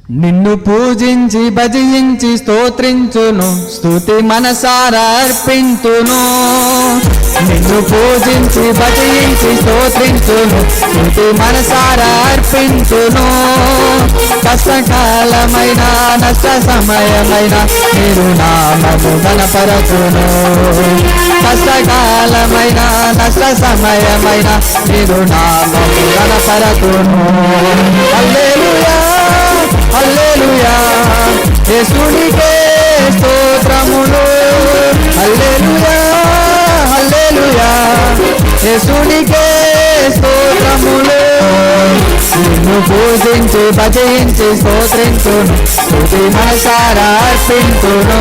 నిన్ను పూజించి భజించి స్తోత్రించును, స్తుతి మనసారా అర్పింతును. నిన్ను పూజించి భజించి స్తోత్రించును, స్తుతి మనసారా అర్పింతును. కష్టకాలమైన నష్ట సమయమైన మీరు నామము గణపరచును. కష్టకాలమైన నష్ట సమయమైన మీరు నామము గణపరచును. హల్లెలూయా హల్లెలూయా యేసునికే స్తోత్రములు. హల్లెలూయా హల్లెలూయా యేసునికే స్తోత్రములు. నిన్ను పూజించి భజించి స్తోత్రించును, స్తుతి మనసారా అర్పించును.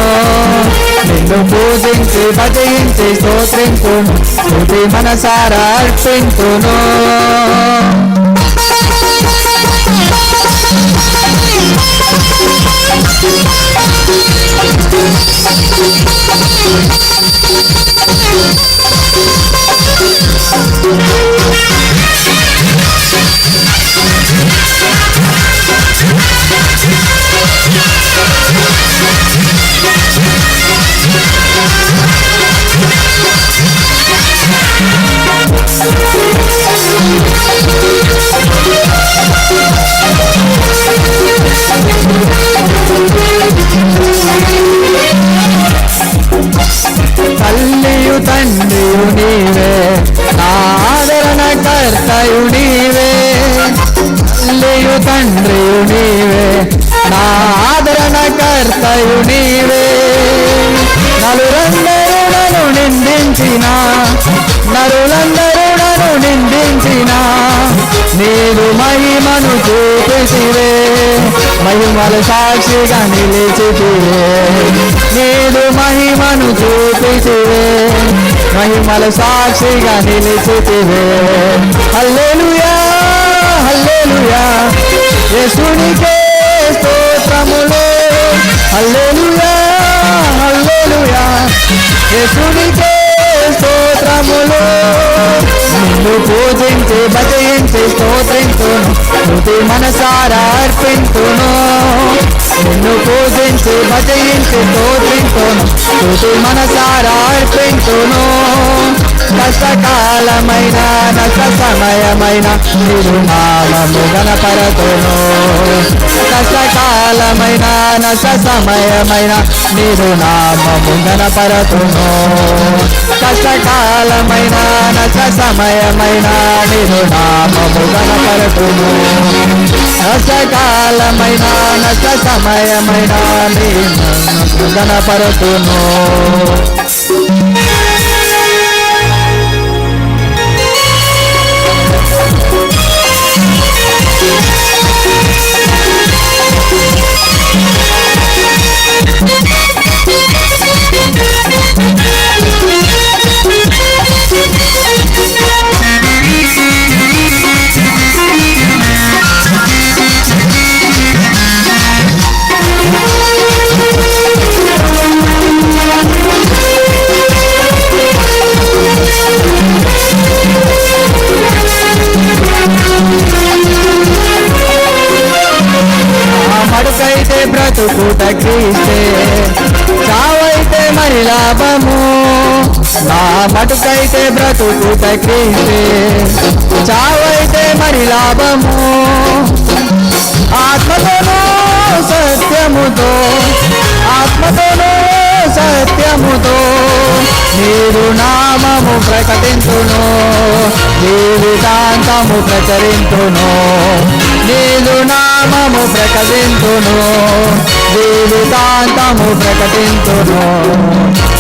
నిన్ను పూజించి భజించి స్తోత్రించును, స్తుతి మనసారా అర్పించును. తల్లియు తండ్రియు నీవే, నా ఆదరణ కర్తయు నీవే. తల్లియు తండ్రియు నీవే, నా ఆదరణ కర్తయు నీవే. నలురందరూ నన్ను నిందించిన, నరులందరూ నన్ను నిందించిన, నీవు మహిమను చూపితివే, మహిమల సాక్షిగా నిలిచితివే. నీవు మహిమను చూపితివే, మహిమల సాక్షిగా నిలిచితివే. హల్లెలూయా హల్లెలూయా యేసునికే స్తోత్రములు. హల్లెలూయా హల్లెలూయా యేసునికే స్తోత్రములు. నిన్ను పూజించి భజించి స్తోత్రించును, స్తుతి మనసారా అర్పించును. నిన్ను పూజించి భజించి స్తోత్రించును, స్తుతి మనసారా అర్పించును. కష్టకాలమైన నష్ట సమయమైన మీరు నామము గణపరచును. కష్టకాలమైన నష్ట సమయమైన మీరు నామము గణపరచును. కష్టకాలమైన నష్ట సమయమైన మీరు నామము గణపరచును. కష్టకాలమైన నష్ట సమయమైన మీరు నామము గణపరచును. మడుకైతే బ్రతుకుట క్రీస్తే, చావైతే మరి లాభము. నా మటుకైతే బ్రతుకుట క్రీస్తే, చావైతే మరి లాభము. ఆత్మతోనూ సత్యముతో, ఆత్మతోనూ సత్యముతో నీవు నామము ప్రకటించును, జీవితాంతము ప్రచరించును. నీవు నామము ప్రకటించును, జీవితాంతము ప్రకటించును.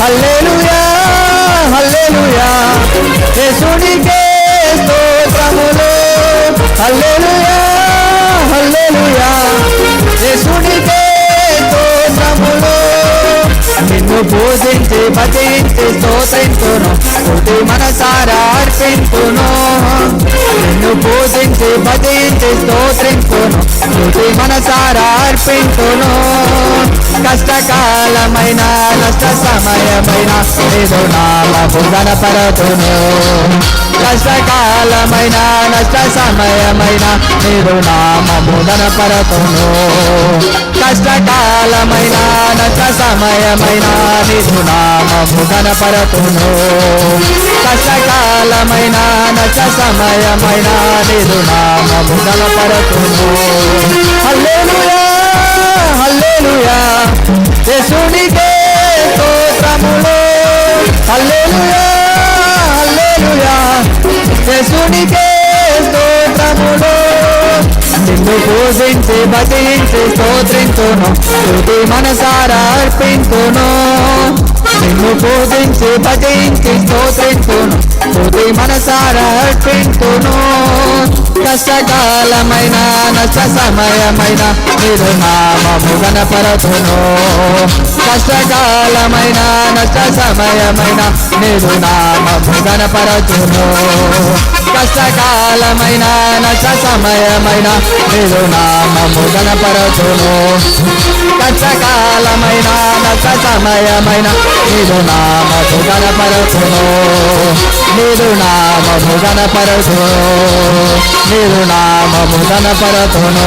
హల్లెలూయా హల్లెలూయా యేసునికే స్తోత్రములు. హల్లెలూయా హల్లెలూయా యేసునికే స్తోత్రములు. నిన్ను పూజించి భజించి స్తోత్రించును, స్తుతి మనసారా అర్పించును. నిన్ను పూజించి భజించి స్తోత్రించును, స్తుతి మనసారా అర్పించును. కష్టకాలమైన నష్ట సమయమైన నీదు నామము గణపరతును. కష్టకాలమైన నష్ట సమయమైన నీదు నామము గణపరతును. కష్టకాలమైన నష్ట సమయమైన నీదు నామము గణపరతును. కష్టకాలమైన నష్ట సమయమైన నీదు నామము గణపరతును. హల్లెలూయా హల్లెలూయా యేసునికే స్తోత్రములు. హల్లెలూయా హల్లెలూయా యేసునికే స్తోత్రములు. నిన్ను పూజించి భజించి స్తోత్రించును, స్తుతి మనసారా అర్పించును. నిన్ను పూజించి భజించి స్తోత్రించును, స్తుతి మనసారా అర్పించును. కష్టకాలమైన నష్ట సమయమైన నీదు నామము గణపరతును. కష్టకాలమైన నష్ట సమయమైన నీదు నామము గణపరతును. కష్టకాలమైన నష్ట సమయమైన నీదు నామము గణపరతును. కష్టకాలమైన నష్ట సమయమైన నీదు నామము గణపరతును. నీదు నామము గణపరతును. నీదు నామము గణపరతును.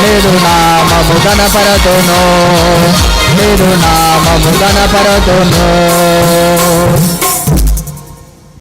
నీదు నామము గణపరతును. నీదు నామము గణపరతును.